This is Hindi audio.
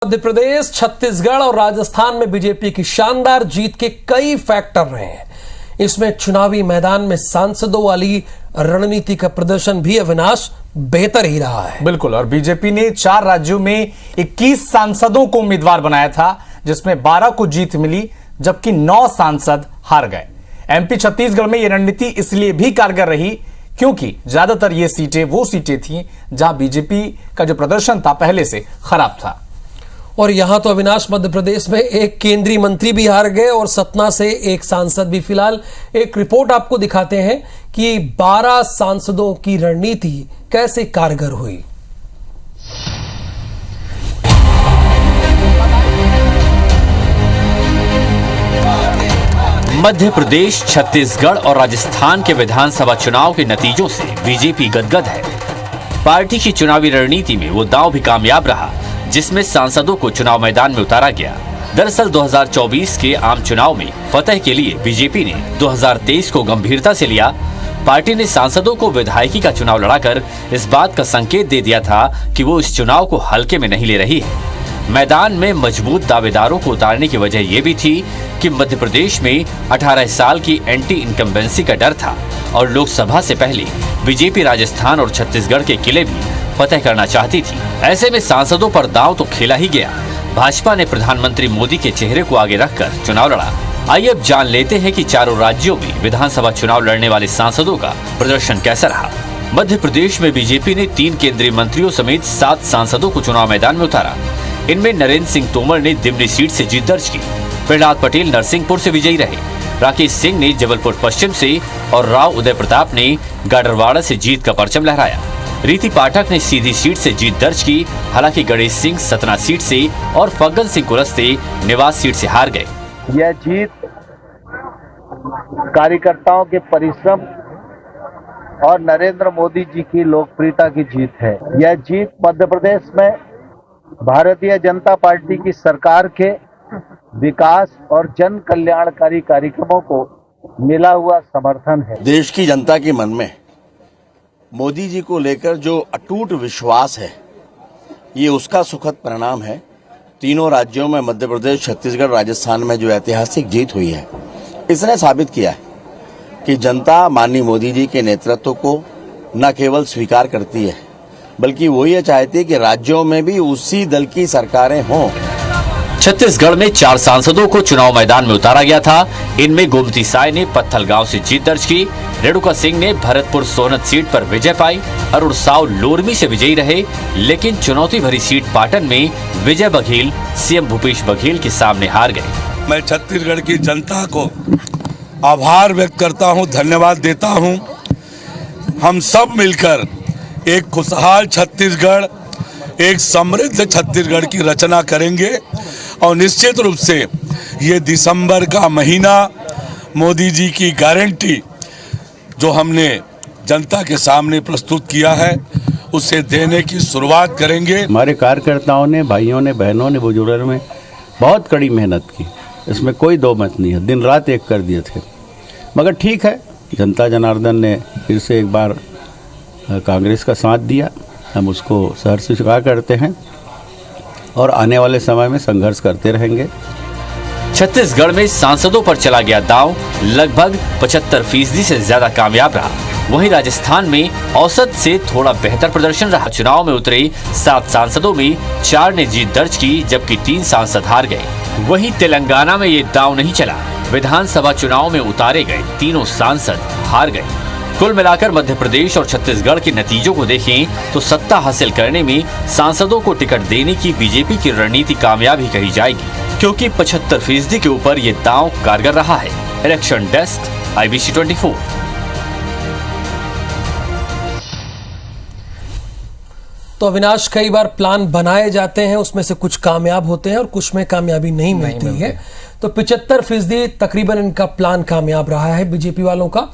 मध्य प्रदेश, छत्तीसगढ़ और राजस्थान में बीजेपी की शानदार जीत के कई फैक्टर रहे हैं। इसमें चुनावी मैदान में सांसदों वाली रणनीति का प्रदर्शन भी अविनाश बेहतर ही रहा है। बिल्कुल। और बीजेपी ने 4 राज्यों में 21 सांसदों को उम्मीदवार बनाया था, जिसमें 12 को जीत मिली, जबकि 9 सांसद हार गए। एमपी छत्तीसगढ़ में यह रणनीति इसलिए भी कारगर रही क्योंकि ज्यादातर ये सीटें वो सीटें थीं जहां बीजेपी का जो प्रदर्शन था पहले से खराब था। और यहां तो अविनाश मध्य प्रदेश में एक केंद्रीय मंत्री भी हार गए और सतना से एक सांसद भी। फिलहाल एक रिपोर्ट आपको दिखाते हैं कि 12 सांसदों की रणनीति कैसे कारगर हुई। मध्य प्रदेश, छत्तीसगढ़ और राजस्थान के विधानसभा चुनाव के नतीजों से बीजेपी गदगद है। पार्टी की चुनावी रणनीति में वो दांव भी कामयाब रहा जिसमें सांसदों को चुनाव मैदान में उतारा गया। दरअसल 2024 के आम चुनाव में फतह के लिए बीजेपी ने 2023 को गंभीरता से लिया। पार्टी ने सांसदों को विधायकी का चुनाव लड़ाकर इस बात का संकेत दे दिया था कि वो इस चुनाव को हल्के में नहीं ले रही है। मैदान में मजबूत दावेदारों को उतारने की वजह यह भी थी कि मध्य प्रदेश में 18 साल की एंटी इनकम्बेंसी का डर था और लोकसभा से पहले बीजेपी राजस्थान और छत्तीसगढ़ के किले भी फतह करना चाहती थी। ऐसे में सांसदों पर दांव तो खेला ही गया। भाजपा ने प्रधानमंत्री मोदी के चेहरे को आगे रखकर चुनाव लड़ा। आइए अब जान लेते हैं कि चारों राज्यों में विधानसभा चुनाव लड़ने वाले सांसदों का प्रदर्शन कैसा रहा। मध्य प्रदेश में बीजेपी ने 3 केंद्रीय मंत्रियों समेत 7 सांसदों को चुनाव मैदान में उतारा। इनमें नरेंद्र सिंह तोमर ने दिमनी सीट से जीत दर्ज की। प्रहलाद पटेल नरसिंहपुर से विजयी रहे। राकेश सिंह ने जबलपुर पश्चिम से और राव उदय प्रताप ने गाडरवाड़ा से जीत का परचम लहराया। रीति पाठक ने सीधी सीट से जीत दर्ज की। हालांकि गणेश सिंह सतना सीट से और फग्गन सिंह कुलस्ते निवास सीट से हार गए। यह जीत कार्यकर्ताओं के परिश्रम और नरेंद्र मोदी जी की लोकप्रियता की जीत है। यह जीत मध्य प्रदेश में भारतीय जनता पार्टी की सरकार के विकास और जन कल्याणकारी कार्यक्रमों को मिला हुआ समर्थन है। देश की जनता के मन में मोदी जी को लेकर जो अटूट विश्वास है, ये उसका सुखद परिणाम है। तीनों राज्यों में मध्य प्रदेश, छत्तीसगढ़, राजस्थान में जो ऐतिहासिक जीत हुई है, इसने साबित किया है कि जनता माननीय मोदी जी के नेतृत्व को न केवल स्वीकार करती है, बल्कि वो ये चाहती है कि राज्यों में भी उसी दल की सरकारें हों। छत्तीसगढ़ में 4 सांसदों को चुनाव मैदान में उतारा गया था। इनमें गोमती साय ने पत्थलगांव से जीत दर्ज की। रेणुका सिंह ने भरतपुर सोनत सीट पर विजय पाई। अरुण साव लोरमी से विजयी रहे, लेकिन चुनौती भरी सीट पाटन में विजय बघेल सीएम भूपेश बघेल के सामने हार गए। मैं छत्तीसगढ़ की जनता को आभार व्यक्त करता हूं, धन्यवाद देता हूं। हम सब मिलकर एक खुशहाल छत्तीसगढ़, एक समृद्ध छत्तीसगढ़ की रचना करेंगे और निश्चित रूप से ये दिसंबर का महीना मोदी जी की गारंटी जो हमने जनता के सामने प्रस्तुत किया है, उसे देने की शुरुआत करेंगे। हमारे कार्यकर्ताओं ने, भाइयों ने, बहनों ने, बुजुर्गों ने बहुत कड़ी मेहनत की, इसमें कोई दो मत नहीं है। दिन रात एक कर दिए थे, मगर ठीक है, जनता जनार्दन ने फिर से एक बार कांग्रेस का साथ दिया। हम उसको सहर्ष स्वीकार करते हैं और आने वाले समय में संघर्ष करते रहेंगे। छत्तीसगढ़ में सांसदों पर चला गया दांव लगभग 75% से ज्यादा कामयाब रहा। वहीं राजस्थान में औसत से थोड़ा बेहतर प्रदर्शन रहा। चुनाव में उतरे 7 सांसदों में 4 ने जीत दर्ज की, जबकि 3 सांसद हार गए। वहीं तेलंगाना में ये दांव नहीं चला। विधानसभा चुनाव में उतारे गए तीनों सांसद हार गए। कुल मिलाकर मध्य प्रदेश और छत्तीसगढ़ के नतीजों को देखें तो सत्ता हासिल करने में सांसदों को टिकट देने की बीजेपी की रणनीति कामयाब ही कही जाएगी, क्योंकि 75% के ऊपर ये दांव कारगर रहा है। Election desk, IBC 24। तो अविनाश, कई बार प्लान बनाए जाते हैं, उसमें से कुछ कामयाब होते हैं और कुछ में कामयाबी नहीं मिलती है। तो 75% तकरीबन इनका प्लान कामयाब रहा है बीजेपी वालों का।